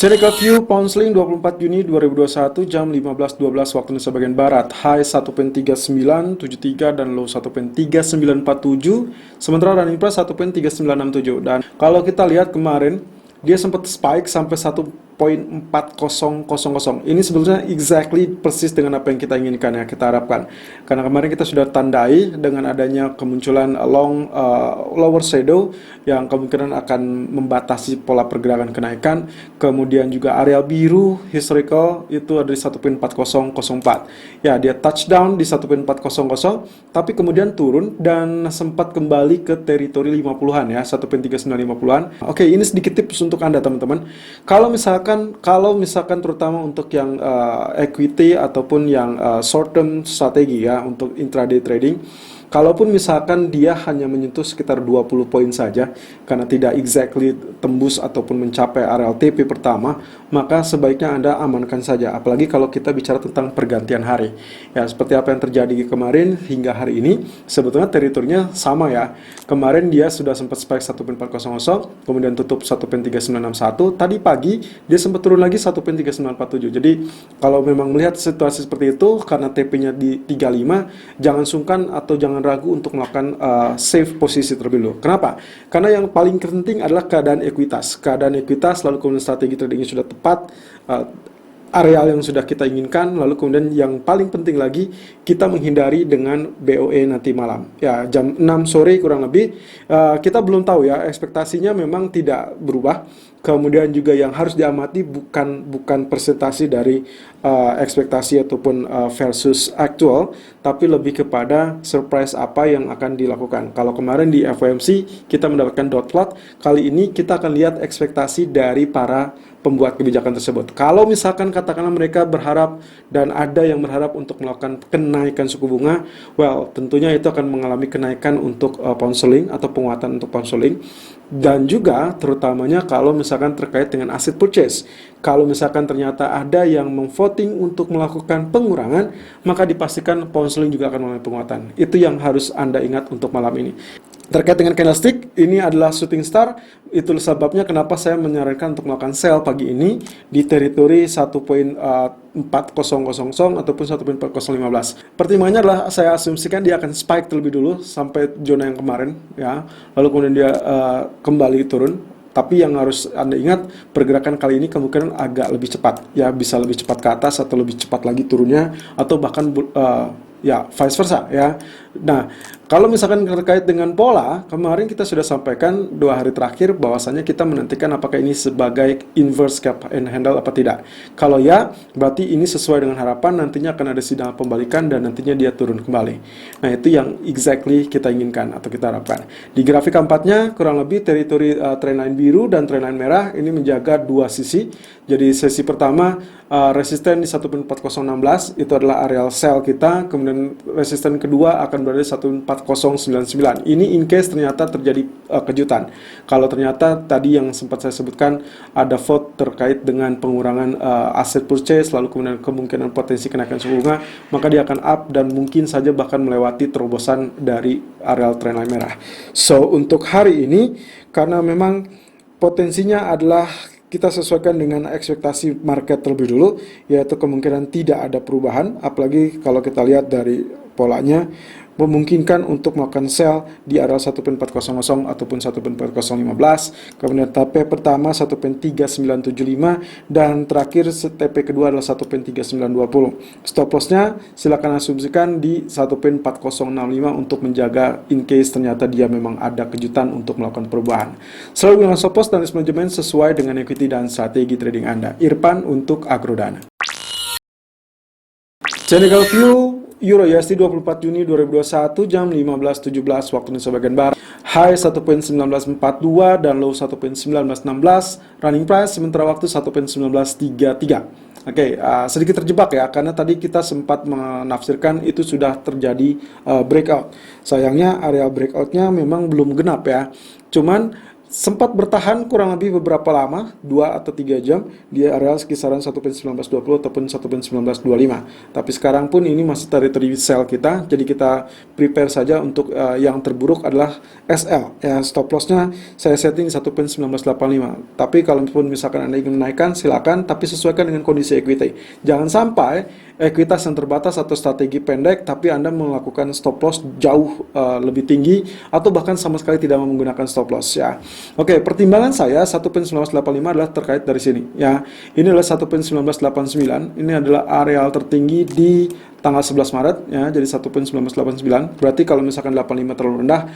Technical View Pound-Sterling 24 Juni 2021 jam 15.12 waktu Indonesia bagian Barat. High 1.3973 dan low 1.3947. Sementara running price 1.3967. Dan kalau kita lihat kemarin dia sempat spike sampai 1.4000. Ini sebetulnya exactly persis dengan apa yang kita inginkan, ya, kita harapkan. Karena kemarin kita sudah tandai dengan adanya kemunculan lower shadow yang kemungkinan akan membatasi pola pergerakan kenaikan. Kemudian juga area biru historical itu ada di 1.4004. Ya, dia touchdown di 1.400 tapi kemudian turun dan sempat kembali ke teritori 50-an, ya, 1.3950-an. Oke, ini sedikit tips untuk Anda, teman-teman. Kalau misalkan terutama untuk yang equity ataupun yang short term strategi, ya, untuk intraday trading, kalaupun misalkan dia hanya menyentuh sekitar 20 poin saja karena tidak exactly tembus ataupun mencapai area TP pertama, maka sebaiknya Anda amankan saja. Apalagi kalau kita bicara tentang pergantian hari. Ya, seperti apa yang terjadi kemarin hingga hari ini, sebetulnya teritorinya sama, ya. Kemarin dia sudah sempat spike 1.400, kemudian tutup 1.3961. Tadi pagi dia sempat turun lagi 1.3947. Jadi kalau memang melihat situasi seperti itu karena TP-nya di 35, jangan sungkan atau jangan ragu untuk melakukan save posisi terlebih dulu. Kenapa? Karena yang paling penting adalah keadaan ekuitas. Keadaan ekuitas, lalu kemudian strategi tradingnya sudah tepat, areal yang sudah kita inginkan, lalu kemudian yang paling penting lagi, kita menghindari dengan BOE nanti malam. Ya, jam 6 sore kurang lebih, kita belum tahu, ya, ekspektasinya memang tidak berubah. Kemudian juga yang harus diamati bukan presentasi dari ekspektasi ataupun versus actual, tapi lebih kepada surprise apa yang akan dilakukan. Kalau kemarin di FOMC kita mendapatkan dot plot, kali ini kita akan lihat ekspektasi dari para pembuat kebijakan tersebut. Kalau misalkan katakanlah mereka berharap dan ada yang berharap untuk melakukan kenaikan suku bunga, well, tentunya itu akan mengalami kenaikan untuk pound sterling atau penguatan untuk pound sterling. Dan juga terutamanya kalau misalkan terkait dengan asset purchase. Kalau misalkan ternyata ada yang memvoting untuk melakukan pengurangan, maka dipastikan pound sterling juga akan mengalami penguatan. Itu yang harus Anda ingat untuk malam ini. Terkait dengan candlestick, ini adalah shooting star. Itu sebabnya kenapa saya menyarankan untuk melakukan sell pagi ini di teritori 1.4000 ataupun 1.4015. Pertimbangannya adalah saya asumsikan dia akan spike terlebih dulu sampai zona yang kemarin, ya. Lalu kemudian dia kembali turun. Tapi yang harus Anda ingat, pergerakan kali ini kemungkinan agak lebih cepat, ya, bisa lebih cepat ke atas atau lebih cepat lagi turunnya, atau bahkan ya, vice versa, ya. Nah, kalau misalkan terkait dengan pola, kemarin kita sudah sampaikan 2 hari terakhir bahwasanya kita menantikan apakah ini sebagai inverse cap and handle apa tidak. Kalau ya, berarti ini sesuai dengan harapan, nantinya akan ada sinyal pembalikan dan nantinya dia turun kembali. Nah, itu yang exactly kita inginkan atau kita harapkan. Di grafik keempatnya, kurang lebih teritori trendline biru dan trendline merah ini menjaga 2 sisi. Jadi sesi pertama, resisten di 1.4016 itu adalah areal sell kita, kemudian resisten kedua akan berada di 1.4099. Ini in case ternyata terjadi kejutan. Kalau ternyata tadi yang sempat saya sebutkan ada vote terkait dengan pengurangan asset purchase, lalu kemudian kemungkinan potensi kenaikan suku bunga, maka dia akan up dan mungkin saja bahkan melewati terobosan dari areal trendline merah. So, untuk hari ini, karena memang potensinya adalah kita sesuaikan dengan ekspektasi market terlebih dulu, yaitu kemungkinan tidak ada perubahan, apalagi kalau kita lihat dari polanya, memungkinkan untuk melakukan sell di area 1.400 ataupun 1.4015, kemudian TP pertama 1.3975, dan terakhir TP kedua adalah 1.3920. Stop lossnya silakan asumsikan di 1.4065 untuk menjaga in case ternyata dia memang ada kejutan untuk melakukan perubahan. Selalu dengan stop loss dan risk management sesuai dengan equity dan strategi trading Anda. Irfan untuk Agrodana. Technical View Euro USD 24 Juni 2021 jam 15.17 waktu Indonesia bagian Barat. High 1.1942 dan low 1.1916. Running price sementara waktu 1.1933. Oke, sedikit terjebak, ya, karena tadi kita sempat menafsirkan itu sudah terjadi breakout. Sayangnya area breakoutnya memang belum genap, ya. Cuman sempat bertahan kurang lebih beberapa lama, 2 atau 3 jam di area kisaran 1.1920 ataupun 1.1925. Tapi sekarang pun ini masih territory sell kita, jadi kita prepare saja untuk yang terburuk adalah SL. Ya, stop lossnya saya setting 1.1985. Tapi kalaupun misalkan Anda ingin menaikkan, silakan, tapi sesuaikan dengan kondisi equity. Jangan sampai ekuitas yang terbatas atau strategi pendek, tapi Anda melakukan stop loss jauh lebih tinggi atau bahkan sama sekali tidak menggunakan stop loss ya. Oke, pertimbangan saya 1.1985 adalah terkait dari sini ya. Ini adalah 1.1989. Ini adalah areal tertinggi di tanggal 11 Maret ya, jadi 1.1989. Berarti kalau misalkan 85 terlalu rendah,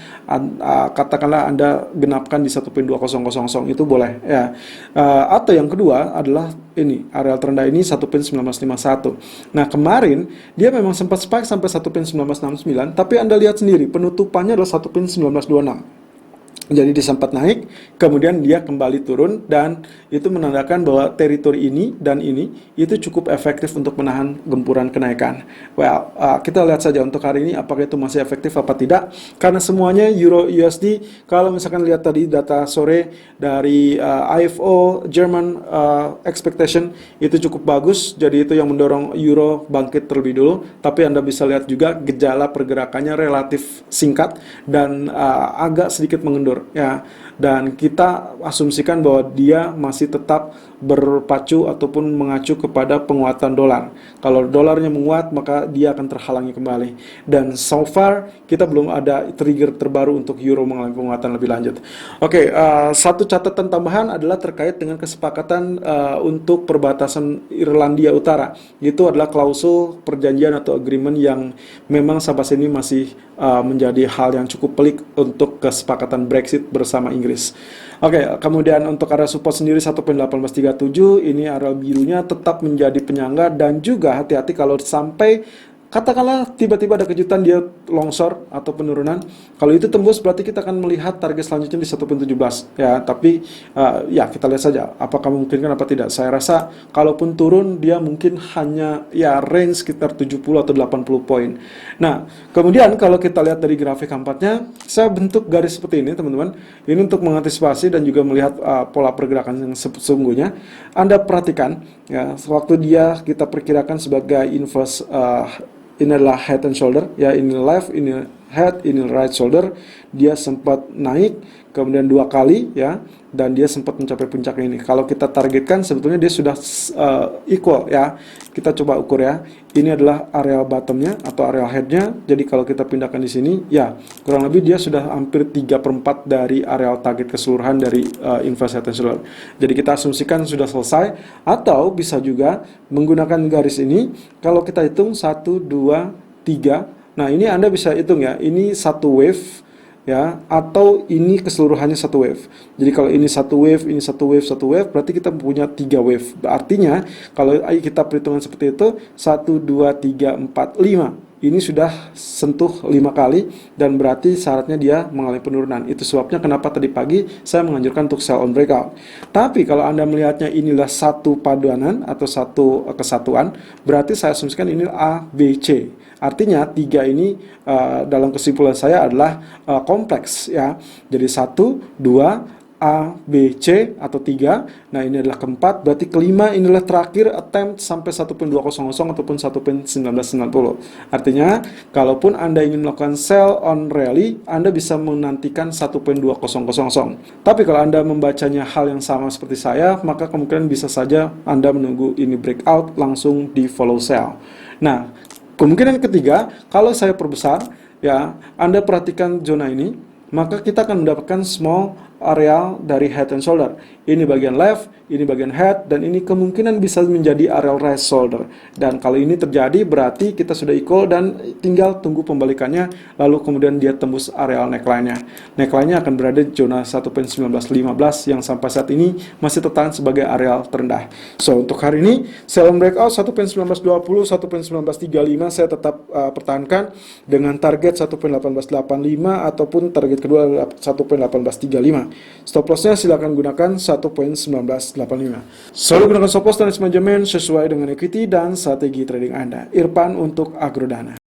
katakanlah Anda genapkan di 1.2000 itu boleh ya. Atau yang kedua adalah ini, areal terendah ini 1.1951. Nah, kemarin dia memang sempat spike sampai 1.1969, tapi Anda lihat sendiri penutupannya adalah 1.1926. Jadi dia sempat naik, kemudian dia kembali turun, dan itu menandakan bahwa teritori ini dan ini itu cukup efektif untuk menahan gempuran kenaikan. Well, kita lihat saja untuk hari ini apakah itu masih efektif apa tidak, karena semuanya Euro USD. Kalau misalkan lihat tadi data sore dari IFO German expectation itu cukup bagus, jadi itu yang mendorong Euro bangkit terlebih dulu. Tapi Anda bisa lihat juga gejala pergerakannya relatif singkat dan agak sedikit mengendur ya, dan kita asumsikan bahwa dia masih tetap berpacu ataupun mengacu kepada penguatan dolar. Kalau dolarnya menguat, maka dia akan terhalangi kembali. Dan so far kita belum ada trigger terbaru untuk euro mengalami penguatan lebih lanjut. Oke, satu catatan tambahan adalah terkait dengan kesepakatan untuk perbatasan Irlandia Utara. Itu adalah klausul perjanjian atau agreement yang memang sampai sini masih menjadi hal yang cukup pelik untuk kesepakatan Brexit bersama Inggris. Oke, kemudian untuk area support sendiri 1.1837, ini area birunya tetap menjadi penyangga, dan juga hati-hati kalau sampai katakanlah tiba-tiba ada kejutan dia longsor atau penurunan. Kalau itu tembus berarti kita akan melihat target selanjutnya di 1.17 ya. Tapi ya kita lihat saja apakah memungkinkan apa tidak. Saya rasa kalaupun turun dia mungkin hanya ya range sekitar 70 atau 80 poin. Nah, kemudian kalau kita lihat dari grafik kampatnya, saya bentuk garis seperti ini teman-teman. Ini untuk mengantisipasi dan juga melihat pola pergerakan yang sesungguhnya. Anda perhatikan ya, waktu dia kita perkirakan sebagai inverse, ini adalah head and shoulder ya, ini left, ini head, ini right shoulder. Dia sempat naik kemudian 2 kali ya, dan dia sempat mencapai puncak ini. Kalau kita targetkan sebetulnya dia sudah equal ya. Kita coba ukur ya. Ini adalah area bottomnya atau area headnya. Jadi kalau kita pindahkan di sini ya, kurang lebih dia sudah hampir 3/4 dari area target keseluruhan dari inverse head and shoulder. Jadi kita asumsikan sudah selesai, atau bisa juga menggunakan garis ini. Kalau kita hitung 1, 2, 3. Nah, ini Anda bisa hitung ya. Ini satu wave ya, atau ini keseluruhannya satu wave. Jadi kalau ini satu wave, ini satu wave, satu wave, berarti kita punya 3 wave. Artinya kalau kita perhitungan seperti itu, 1, 2, 3, 4, 5. Ini sudah sentuh 5 kali, dan berarti syaratnya dia mengalami penurunan. Itu sebabnya kenapa tadi pagi saya menganjurkan untuk sell on breakout. Tapi kalau Anda melihatnya inilah satu paduanan atau satu kesatuan, berarti saya asumsikan ini A, B, C. Artinya 3 ini dalam kesimpulan saya adalah kompleks ya. Jadi 1, 2, A, B, C atau 3. Nah, ini adalah keempat. Berarti kelima inilah terakhir attempt sampai 1.200 ataupun 1.1990. Artinya, kalaupun Anda ingin melakukan sell on rally, Anda bisa menantikan 1.2000. Tapi kalau Anda membacanya hal yang sama seperti saya, maka kemungkinan bisa saja Anda menunggu ini breakout langsung di follow sell. Nah, kemungkinan ketiga, kalau saya perbesar ya, Anda perhatikan zona ini, maka kita akan mendapatkan small areal dari head and shoulder. Ini bagian left, ini bagian head, dan ini kemungkinan bisa menjadi areal right shoulder. Dan kalau ini terjadi berarti kita sudah equal dan tinggal tunggu pembalikannya, lalu kemudian dia tembus areal neckline-nya. Neckline-nya akan berada di zona 1.1915 yang sampai saat ini masih tertahan sebagai areal terendah. So, untuk hari ini sell on breakout 1.1920, 1.1935 saya tetap pertahankan dengan target 1.1885 ataupun target kedua adalah 1.1835. Stop lossnya silakan gunakan 1.1985. Selalu gunakan stop loss dan manajemen sesuai dengan equity dan strategi trading Anda. Irfan untuk Agrodana.